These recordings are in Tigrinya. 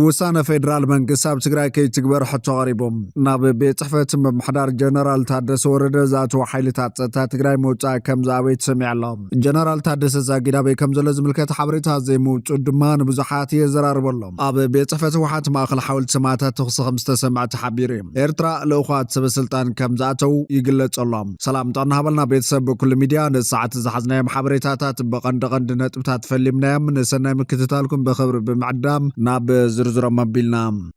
بوسانة فيدرال منقصاب تقرأي كي تكبر حتى غريبهم ناب بيتحفة محضار جنرال تادس ورد ذات وحيل تقرأي موتا كم زاوية سمع الله جنرال تادس زاقنا بي كم زلز ملكة حبريتها زي موت ودمان بزحاتي زرار بلهم اب بيتحفة وحات ماخل حاول سماعات تخص مستسمع تحبيرهم إرترا لأخوات سب سلطان كم زاتو يقلت الله سلام طعنا هبلنا بيتسب بكل ميديا نساعة زحزنا محبريتات بقند نتبتات فلمنا من سنة مكتتالكم بخبر بمعدام ناب زرزر مبيلنا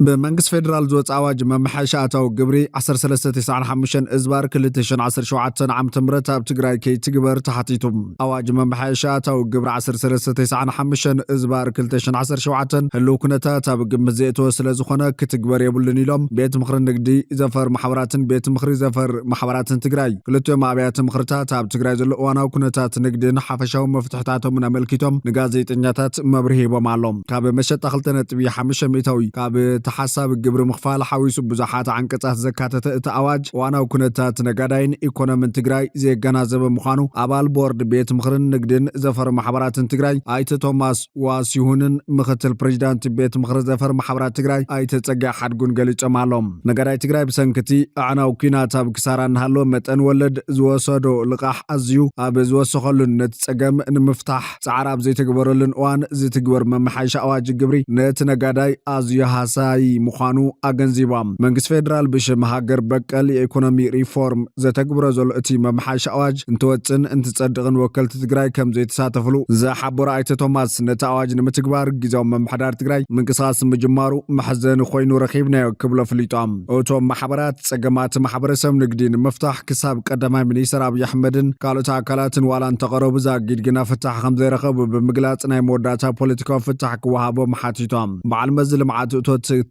بمنقص فيدرال زوت عواج ممحشات أو قبري 1395 إزبار كل تشن 17 عام تمرت بتقرأي كي تقبر تحتيتم عواج ممحشات أو قبر 1395 إزبار كل تشن 17 هلو كنتا تابق زيت وصل زخنا كتقبر يبلني لهم بيت مخر نقدي زفر محاورات بيت مخر زفر محاورات تقرأي كلتو مع بيت مخرتا تاب تقرأي زل وانا وكنتا نقدي نحفشوا مفتحتاتهم من أملكتهم نقازيت إنياتات مبرهيبا معلوم كاب مشت أخلتنا تبي حمشة ميتوي كاب حساب الجبر مخفال حويس بزحات عن قطعة زكاة تأواج وانا وكنتات نقادين ايكونومي تقراي زي جنازب مخانو عبال بورد بيت مخرن نقدن زفر محبرات تقراي ايت توماس واسيهونن مختل بريزيدانت بيت مخرن زفر محبرات تقراي ايت تسقى حدقون قليج امالهم نقاداي تقراي بسنكتي اعنا وكيناتا بكساران هالو متن ولد زوصدو لقاح ازيو اب زوصخلن نتسقم نمفتاح تعراب زي تقبرلن وان زي تقبر ممحيش اواج الجبري نت نقاداي ازيو هاساي مخانو أجنزيبام منقص فيدرال بش مهاجر بقال إيكونومي ريفورم زي تكبر زول اتي ممحاش أواج انتوتن انت تصدقن وكلت تقراي كم زي تساتفلو زي حبور آيت توماس نتاواج نمتكبار جزاو ممحدار تقراي منقص غاس مجمارو محزن خوينو رخيبنا يكبلو فليطام اوتو محبرات سقمات محبرسم نقدين مفتاح كساب قدماء منيسر أبي أحمدن قالوا تعكالاتن والان تقرب زاقيد قنا فتح خمزي رخب بمقلات ناي موداتا بوليتيكو فتح كوهابو محاتيتام مع المزل معاتو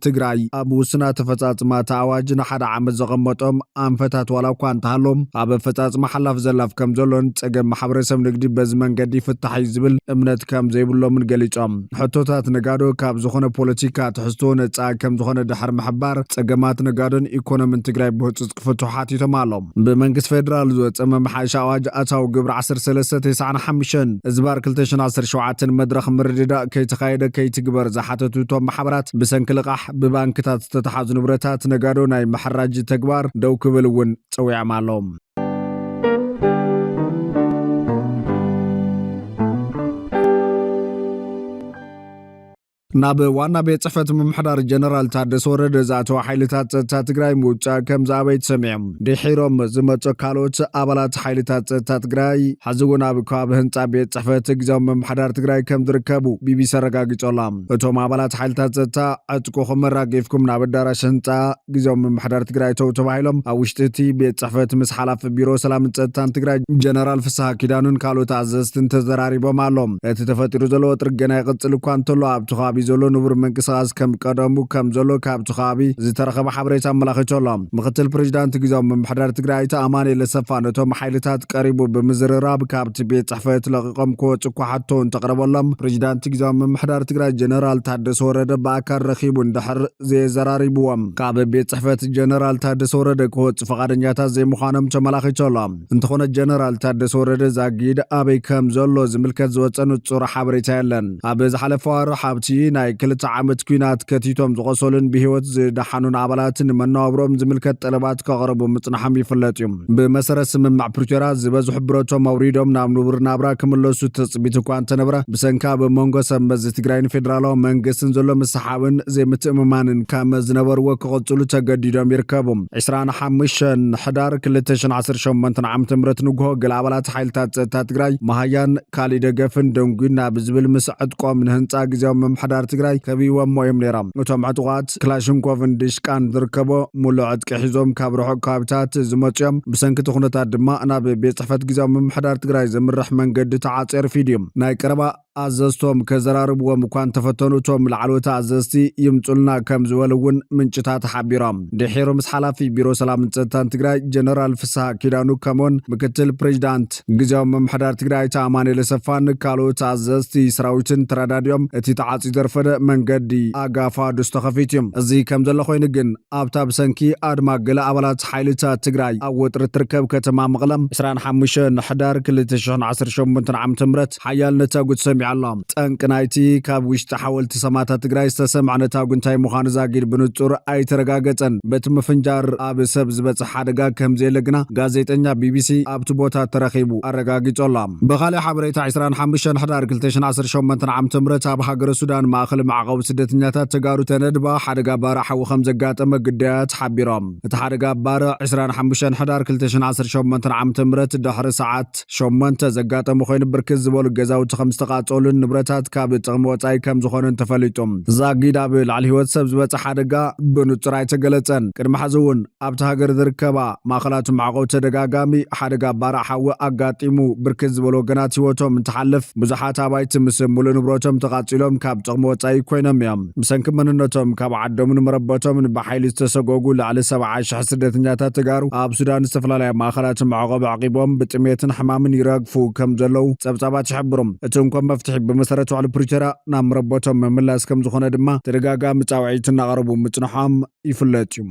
تقراي أبو سنة فتات ما تعواجنا حدا عم زغمتهم أم فتات ولا كان تهلم أب فتات محلف زلف كم زلون تجمع محبرسم نقدي بزمن قدي فتح يزبل أمنت كم زي بلو من قليجام حطوتات نقادو كاب زخونة بوليتيكا تحسون تاع كم زخونة دحر محبار تجمعات نقادون إيكونومي تقراي بهتسق فتوحاتي تمالهم بمنقص فيدرال زوت أما محاش عواج أتاو قبر 1395 إزبار كلتشن 17 مدرخ مرددا كي تخايد كي تقبر زحاتو توم محبرات بسنكلقح ببانكتات تتحاز نبرتات نقادو ناي محراج تقبار دو كبلون تسوي معلوم ناب وانا بيت صفت ممحدار جنرال تادس ورد زاتو حيلتات تاتقراي موچا كم زابيت سمعم دي حيروم زمتو كالوت ابالات حيلتات تاتقراي حزقونا بكواب هنطا بيت صفت اقزاو ممحدار تقراي كم دركبو بيبي سرقاقي طولام اتوم ابالات حيلتات تا اتكو خمر راقيفكم ناب داراش هنطا اقزاو ممحدار تقراي توتو بايلوم اوشتتي بيت صفت مسحلاف بيرو سلام تان تقراي جنرال فسها كيدانون كالوت عززتن تزراري بمالوم اتتفتيرو زلو ترقنا يقصلو كوانتلو ابتخابي زولو نبر منقصاص كم قدمو كم زولو كاب تخابي زترخب حبريتا ملاخيتولام مختل بريزيدانت غزاو ممحدار تقراي تا اماني لسفانتو محيلتات قريبو بمزرراب كاب تبيت صحفت لقم كوچكو حتون تقربلم بريزيدانت غزاو ممحدار تقراي جنرال تادس ورده باكر رخيبو اندحر زي زراريبوام كاب بيت صحفت جنرال تادس ورده كوچ فقادنياتا زي مخانم تملاخيتولام انتخونه جنرال تادس ورده زاقيد ابي كم زولو زملكت زوصنو صور حبريتا يلن ابي زحلفوار حبتي ناي كلتا عامت كوينات كتيتوم زغسولن بهيوت زدحانون عبالاتن منابروم زملكت طلبات كغربو مصنحم يفلطيوم بمسرت سممع بريتورا زبزح براتو موريدوم نام نبر نابرا كملسو تصبيتو كان تنبره بسنكا بمونغو سمز تግራይን ፌደራላዊ መንግስትን ዘሎ መስሓብን ዘይ ምትእምማንን ከም ዝነበርዎ ክቕፅሉ ተገዲዶም ይርከቡም 25 ሕዳር 2018 ዓም ትምረት ንግሆ ገለ አባላት ሓይልታት ጸጥታ ትግራይ ማህያን ካሊ ደገፍን ደንጉና ብዝብል ምስዕጥ ቆም ንህንጻ ግዚያዊ መምሕዳር ትግራይ ከቢዎም ሞዮም ነይሮም እቶም ዕጡቃት ክላሽንኮቭን ዲሽቃን ዝርከቦ ሙሉእ ዕጥቂ ሒዞም ካብ ርሑቕ ከባቢታት ዝመጹኦም ብሰንኪ ኩነታት ድማ ናብ ቤት ጽሕፈት ግዚያዊ መምሕዳር ትግራይ ዘምርሕ መንገዲ ተዓጽር ፊድዮም ናይ ቀረባ ኣዘዝቶም ከዘራርብዎም እኳ ተፈተኑቶም ላዕሎታ ኣዘዝቲ ይምጹልና ከም ዝበልውን ምንጭታት ሓቢሮም ድሒሩ ምስ ሓላፊ ቢሮ ሰላምን ጸጥታን ትግራይ ጀነራል ፍስሐ ኪዳኑ ከሞን ምክትል ፕሬዚዳንት ጊዜያዊ ምምሕዳር ትግራይ ኣማኑኤል ሰፋን ካልኦት ኣዘዝቲ ሰራዊትን ተራዳድዮም እቲ ተዓጽዩ ዘርፈደ መንገዲ ኣጋፋዱ ዝተኸፊት እዮም እዚ ከም ዘሎ ኮይኑ ግን ኣብታ ብሰንኪ ኣድማ ገለ ኣባላት ሓይልታት ትግራይ ኣብ ወጥሪ ትርከብ ከተማ መቐለም 25 ሕዳር 2018 ዓ.ም ሓያል ነታጉት ሰሚዓላ ጠንቂ ናይቲ ካብ ውሽጢ ሓወልቲ ሰማዕታት ትግራይ ዝተሰምዐ ነታጉ እንታይ ምዃኑ ዛጊድ ብንጹር ኣይተረጋገፀን በቲ ምፍንጃር ኣብ ሰብ ዝበፅሕ ሓደጋ ከም ዘየለግና ጋዜጠኛ ቢቢሲ ኣብቲ ቦታ ተረኺቡ ኣረጋጊጾላ ብኻልእ ሓበሬታ 25 ሕዳር 2018 ዓ.ም ኣብ ሃገረ ሱዳን ማእኸል ማዕቀብ ስደተኛታት ተጋሩ ተነድባ ሓደጋ ባርዕ ሓዊ ከም ዘጋጠመ ግዳያት ሓቢሮም እቲ ሓደጋ ባርዕ 25 ሕዳር 2018 ዓ.ም ድሕሪ ሰዓት 8 ዘጋጠመ ኮይኑ ብርክት ዝበሉ ገዛውቲ ከም ዝተቃጸሉን ንብረታት ካብ ጥቕሚ ወጻኢ ከም ዝኾኑን ተፈሊጦም ዛጊድ ኣብ ላዕሊ ህይወት ሰብ ዝበፅሕ ሓደጋ ብንጹር ኣይተገለጸን ቅድሚ ሕዚ እውን ኣብቲ ሃገር ዝርከባ ማእኸላት ማዕቀብ ተደጋጋሚ ሓደጋ ባርዕ ሓዊ ኣጋጢሙ ብርክት ዝበሉ ወገናት ህይወቶም እንትሓልፍ ብዙሓት ኣባይቲ ምስ ሙሉእ ንብረቶም ተቃጺሎም ካብ ጥቕሚ ወጻኢ ኮይኖም እዮም ብሰንኪ መንነቶም ካብ ዓዶምን መረበቶምን ብሓይሊ ዝተሰጎጉ ላዕሊ 70,000 ስደተኛታት ተጋሩ ኣብ ሱዳን ዝተፈላለያ ማእኸላት ማዕቀብ ዓቂቦም ብጥሜትን ሕማምን ይረግፉ ከም ዘለው ጸብጻባት ይሕብሮም እቲ እንኳን መፍትሒ ብመሰረት ውዕል ፕሪቶሪያ ናብ መረበቶም መምላስ ከም ዝኾነ ድማ ተደጋጋሚ ጻውዒት እናቕረቡ ምጽንሖም ይፍለጥ እዩ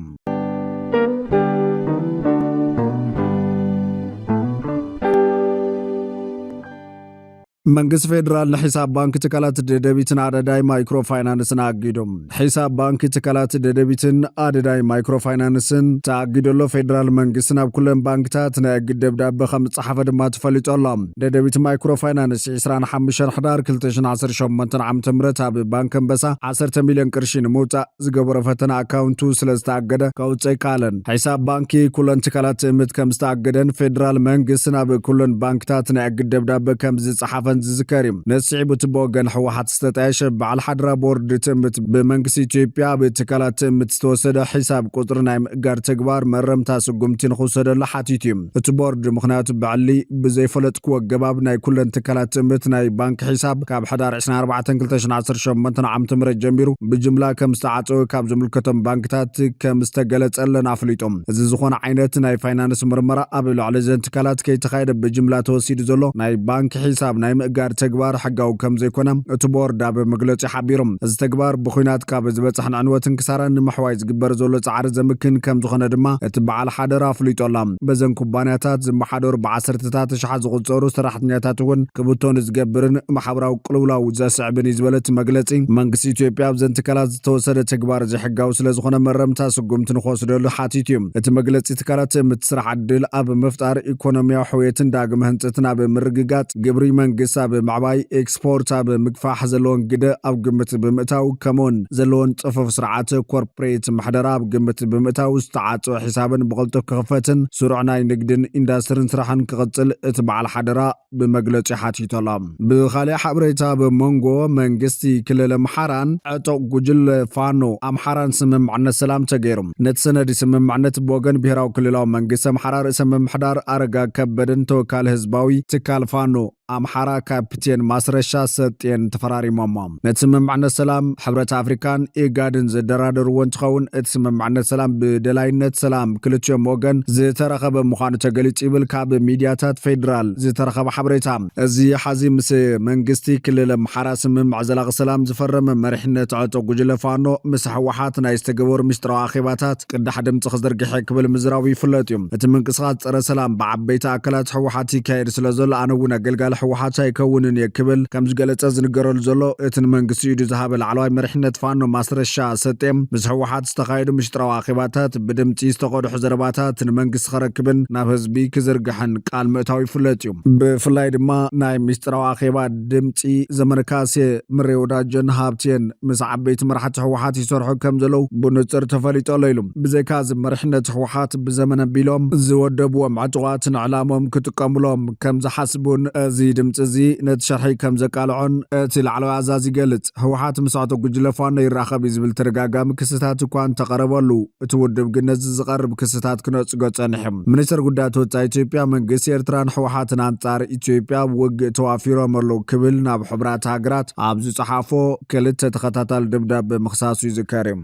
መንግስት ፌደራል ንሒሳብ ባንክ ትካላት ደደቢትን ኣደዳይ ማይክሮ ፋይናንስን ኣጊዶም ሒሳብ ባንክ ትካላት ደደቢትን ኣደዳይ ማይክሮ ፋይናንስን ተኣጊደሎ ፌደራል መንግስት ናብ ኩለን ባንክታት ንእግድ ደብዳቤ ከም ዝጸሓፈ ድማ ተፈሊጦሎ ደደቢት ማይክሮ ፋይናንስ 25 ሕዳር 2018 ዓ.ም ኣብ ባንክ ኣንበሳ 10 ሚልዮን ቅርሺ ንምውፃእ ዝገበሮ ፈተና ኣካውንቱ ስለዝተኣገደ ከውፅእ ካለን ሒሳብ ባንኪ ኩለን ትካላት ትእምት ከም ዝተኣገደን ፌደራል መንግስት ናብ ኩለን ባንክታት ንእግድ ደብዳቤ ከም ዝጸሓፈ ዝዝከሪም ነስዒቡ ትቦገን ሕወሓት ዝተጣየሸ በዓል ሓድራ ቦርድ ትእምት በመንግስት ኢትዮጵያ በትካላት ትእምት ዝተወሰደ ሒሳብ ቁጥር ናይ ምእጋር ተግባር መረምታ ስጉምቲ ንኽወሰደሉ ሓቲትዮም እቲ ቦርድ ምኽንያቱ በዓሊ ብዘይፈለጥክዎ ገባብ ናይ ኩለን ትካላት ትእምት ናይ ባንክ ሒሳብ ካብ ሕዳር 24 2018 ዓ.ም ጀሚሩ ብጅምላ ከም ዝተዓፀወ ካብ ዝምልከቶም ባንክታት ከም ዝተገለጸለን ኣፍሊጦም እዚ ዝኾነ ዓይነት ናይ ፋይናንስ ምርመራ ኣብ ልዕሊ ዘን ትካላት ከይተኻየደ ብጅምላ ተወሲዱ ዘሎ ናይ ባንክ ሒሳብ ናይ ምእጋር ተግባር ሕጋዊ ከም ዘይኮነ እቲ ቦርድ ኣብ መግለጺ ሓቢሮም እዚ ተግባር ብኹናት ካብ ዝበፅሕ ዕንወትን ክሳራን ንምሕዋይ ዝግበር ዘሎ ጻዕሪ ዘምክን ከም ዝኾነ ድማ እቲ በዓል ሓደራ ኣፍሊጦላ በዘን ኩባንያታት ዝመሓደሩ ብዓሰርተታት ሽሓት ዝቑጸሩ ሰራሕተኛታት እውን ክብቶን ዝገብርን ማሕበራዊ ቅልውላው ዘስዕብን ዝበለት መግለጺ መንግስቲ ኢትዮጵያ ኣብ ዘን ትካላት ዝተወሰደ ተግባር ዘይሕጋዊ ስለ ዝኾነ መረምታ ስጉምቲ ንኽወስደሉ ሓቲት እዩ እቲ መግለጺ ትካላት ምትስራሕ ዕድል ኣብ ምፍጣር ኢኮኖሚያዊ ሕውየትን ዳግመ ህንፀትን ኣብ ምርግጋጽ ግብሪ መንግስት ኣብ ምዕባይ ኤክስፖርት ኣብ ምግፋሕ ዘለዎን ግደ ኣብ ግምት ብምእታው ከመን ዘለዎን ጽፉፍ ስርዓት ኮርፖሬት ማሕደራ ኣብ ግምት ብምእታው ዝተዓጽወ ሒሳብን ብቕልጡፍ ክኽፈትን ስሩዕ ናይ ንግድን ኢንዳስትሪን ስራሕን ክቕጽል እቲ በዓል ሓደራ ብመግለጺ ሓቲቶላ ብኻልእ ሓበሬታ ብመንጎ መንግስቲ ክልል ኣምሓራን ዕጡቕ ጉጅለ ፋኖ ኣምሓራን ስምምዕነት ሰላም ተገይሮም ነቲ ሰነድ ስምምዕነት ብወገን ብሄራዊ ክልላዊ መንግስቲ ኣምሓራ ርእሰ ምምሕዳር ኣረጋ ከበደን ተወካሊ ህዝባዊ ትካል ፋኖ ኣምሓራ ካፒቴን ማስረሻ ሰጤን ተፈራሪሞም ነቲ ስምምዕነት ሰላም ሕብረት ኣፍሪካን ኢጋድን ዘደራደርዎ እንትኸውን እቲ ስምምዕነት ሰላም ብደላይነት ሰላም ክልቲኦም ወገን ዝተረኸበ ምዃኑ ተገሊጹ ይብል ካብ ሚድያታት ፌደራል ዝተረኸበ ሓበሬታ እዚ ሓዚ ምስ መንግስቲ ክልል ኣምሓራ ስምምዕ ዘላቒ ሰላም ዝፈረመ መሪሕነት ዕጡቕ ጉጅለ ፋኖ ምስ ሕወሓት ናይ ዝተገበሩ ምስጢራዊ ኣኼባታት ቅዳሕ ድምፂ ክዘርግሐ ክብል ምዝራቡ ይፍለጥ እዩ እቲ ምንቅስቓስ ፀረ ሰላም ብዓበይቲ ኣካላት ሕወሓት ይካየድ ስለ ዘሎ ኣነ እውን ኣገልጋሊ ሕወሓት ኣይከውንን የክብል ከም ዝገለጸ ዝንገረሉ ዘሎ እቲ መንግስቲ ኢዱ ዝሃበ ላዕለዋይ መሪሕነት ፋኖ ማስረሻ ሰጤም ምስ ሕወሓት ዝተኻየዱ ምስጢራዊ ኣኼባታት ብድምፂ ዝተቐድሑ ዘረባታት ንመንግስቲ ከረክብን ናብ ህዝቢ ክዝርግሕን ቃል ምእታዊ ይፍለጥ እዩ ብፍላይ ድማ ናይ ምስጢራዊ ኣኼባ ድምፂ ዘመነካሴ ምሬ ወዳጀን ሃብቴን ምስ ዓበይቲ መራሕቲ ሕወሓት ይሰርሑ ከም ዘለው ብንጹር ተፈሊጦ ኢሉ ብዘይካ መሪሕነት ሕወሓት ብዘመነ ቢሎም ዝወደብዎም ዕጡቓት ንዕላሞም ክጥቀምሎም ከም ዝሓስቡን እዚ ድምፂ እዚ ነቲ ሸርሒ ከም ዘቃልዖን እቲ ላዕለዋይ ኣዛዚ ይገልጽ። ህወሓት ምስዕቶ ጉጅለ ፋኖ ይራኸብ ዝብል ተደጋጋሚ ክስታት እኳ እንተቐረበሉ እቲ ውድብ ግን ነዚ ዝቐርብ ክስታት ክነጽጎ ጸኒሑ። ሚኒስትር ጉዳያት ወጻኢ ኢትዮጵያ መንግስቲ ኤርትራን ህወሓትን አንጻር ኢትዮጵያ ውግእ ተዋፊሮም ኣለዉ ክብል ናብ ሕብራት ሃገራት ኣብ ዝጸሓፎ ክልተ ተኸታታሊ ደብዳቤ ምኽሳሱ ይዝከር እዩ።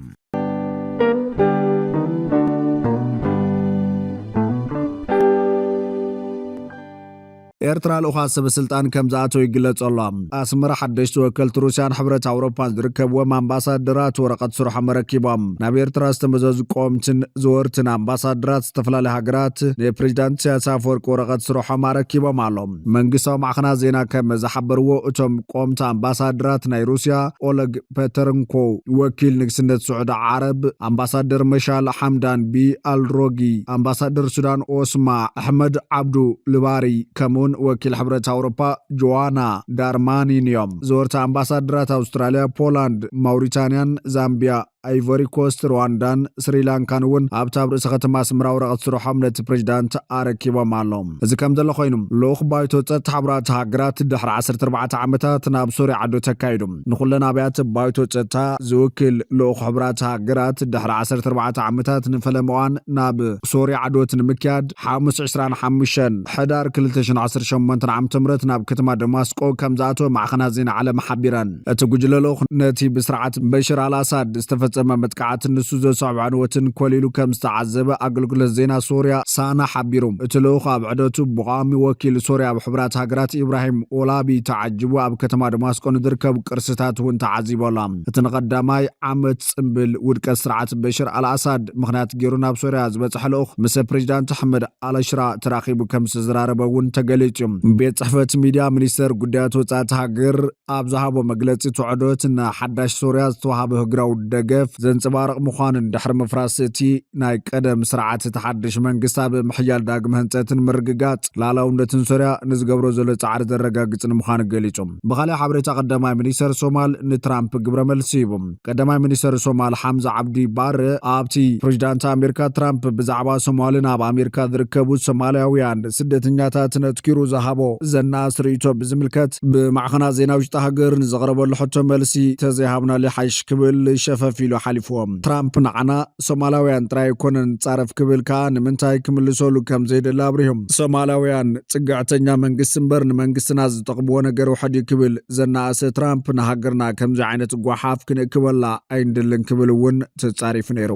ኤርትራ ልኡኻት ሰበስልጣን ከም ዝኣተው ይግለጽ ኣሎ። ኣስመራ ሓደሽቲ ወከልቲ ሩስያን ሕብረት ኣውሮፓን ዝርከብዎም ኣምባሳደራት ወረቐት ስርሖም ረኪቦም። ናብ ኤርትራ ዝተመዘዙ ቆምትን ዝወርትን ኣምባሳደራት ዝተፈላለዩ ሃገራት ንፕሬዚዳንት ኢሳያስ ኣፈወርቂ ወረቐት ስርሖም ረኪቦም ኣሎም። መንግስታዊ ማዕኸናት ዜና ከም ዝሓበርዎ እቶም ቆምቲ ኣምባሳደራት ናይ ሩስያ ኦለግ ፔተረንኮ ወኪል ንግስነት ስዑድ ዓረብ ኣምባሳደር መሻል ሓምዳን ቢ አልሮጊ ኣምባሳደር ሱዳን ኦስማ ኣሕመድ ዓብዱ ልባሪ ከምኡን ወኪል ሕብረት ኣውሮፓ ጆዋና ዳርማኒን እዮም። ዝወርታ ኣምባሳደራት ኣውስትራልያ፣ ፖላንድ፣ ማውሪታንያን፣ ዛምቢያ፣ አይቮሪ ኮስት፣ ሩዋንዳን ስሪላንካን እውን ኣብታ ርእሰ ከተማ ኣስመራ ወረቐት ስርሖም ነቲ ፕሬዚዳንት ኣረኪቦም ኣሎም። እዚ ከም ዘሎ ኮይኑ ልኡኽ ባይቶ ፀጥታ ሕብራት ሃገራት ድሕሪ 14 ዓመታት ናብ ሶርያ ዓዶ ተካይዱ። ንኹለን ኣብያተ ባይቶ ፀጥታ ዝውክል ልኡኽ ሕብራት ሃገራት ድሕሪ 14 ዓመታት ንፈለመዋን ናብ ሶርያ ዓዶት ንምክያድ 25 ሕዳር 2018 ዓ.ም ናብ ከተማ ደማስቆ ከም ዝኣተወ ማዕኸናት ዜና ዓለም ሓቢረን። እቲ ጉጅለ ልኡኽ ነቲ ብስርዓት በሽር አልአሳድ ዝተፈጸመ መጥቃዕት ንሱ ዘስዕብ ዕንወትን ኮሊሉ ከም ዝተዓዘበ ኣገልግሎት ዜና ሶርያ ሳና ሓቢሩ። እቲ ልኡኽ ኣብ ዕደቱ ብቋሚ ወኪል ሶርያ ኣብ ሕብራት ሃገራት ኢብራሂም ኦላቢ ተዓጅቡ ኣብ ከተማ ደማስቆ ንዝርከቡ ቅርስታት እውን ተዓዚቦላ። እቲ ንቐዳማይ ዓመት ጽምብል ውድቀት ስርዓት በሽር አልአሳድ ምኽንያት ገይሩ ናብ ሶርያ ዝበጽሐ ልኡኽ ምስ ፕሬዚዳንት ኣሕመድ አልሽራ ተራኺቡ ከም ዝተዘራረበ እውን ተገሊጹ። ቤት ጽሕፈት ሚድያ ሚኒስተር ጉዳያት ወጻኢ ሃገር ኣብ ዝሃቦ መግለጺ ትዕዶት ንሓዳሽ ሶርያ ዝተዋሃበ ህግራዊ ደገፍ ዘንጸባርቕ ምዃኑን ድሕሪ ምፍራስ እቲ ናይ ቀደም ስርዓት ተሓድሽ መንግስቲ ኣብ ምሕያል ዳግም ህንጸትን ምርግጋጽ ላዕላውነትን ሶርያ ንዝገብሮ ዘሎ ጻዕሪ ዘረጋግጽን ምዃኑ ገሊጹ። ብኻልእ ሓበሬታ ቀዳማይ ሚኒስተር ሶማል ንትራምፕ ግብረ መልሲ ሂቡ። ቀዳማይ ሚኒስተር ሶማል ሓምዛ ዓብዲ ባር ኣብቲ ፕሬዚዳንት ኣሜሪካ ትራምፕ ብዛዕባ ሶማልን ኣብ ኣሜሪካ ዝርከቡ ሶማልያውያን ስደተኛታት ነትኪሩ ዝሃቦ ዘናእስ ርእይቶ ብዝምልከት ብማዕኸናት ዜና ውሽጢ ሃገር ንዘቕረበሉ ሕቶ መልሲ ተዘይሃብና ልሓይሽ ክብል ሸፈፊሉ ሓሊፍዎም። ትራምፕ ንዓና ሶማላውያን ጥራይ ኮነን ጻረፍ ክብል ከዓ ንምንታይ ክምልሰሉ ከም ዘይደለ አብሪሆም። ሶማላውያን ጽግዕተኛ መንግስቲ እምበር ንመንግስትና ዝጠቕምዎ ነገር ውሕድ ክብል ዘናእሰ ትራምፕ ንሃገርና ከምዚ ዓይነት ጓሓፍ ክንእክበላ ኣይንድልን ክብል እውን ተጻሪፉ ነይሩ።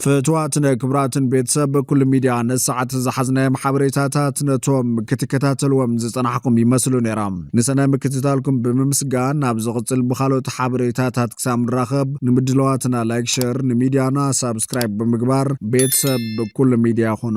ፍትዋትን ክብራትን ቤተሰብ በኩል ሚድያ ነሰዓት ዝሓዝናዮም ሓበሬታታት ነቶም ክትከታተልዎም ዝጸናሕኩም ይመስሉ ነይሮም። ንሰናይ ምክትታልኩም ብምምስጋን ናብ ዝቕጽል ብኻልኦት ሓበሬታታት ክሳብ ንራኸብ ንምድለዋትና ላይክ ሸር ንሚድያና ሳብስክራይብ ብምግባር ቤተሰብ በኩል ሚድያ ኹኑ።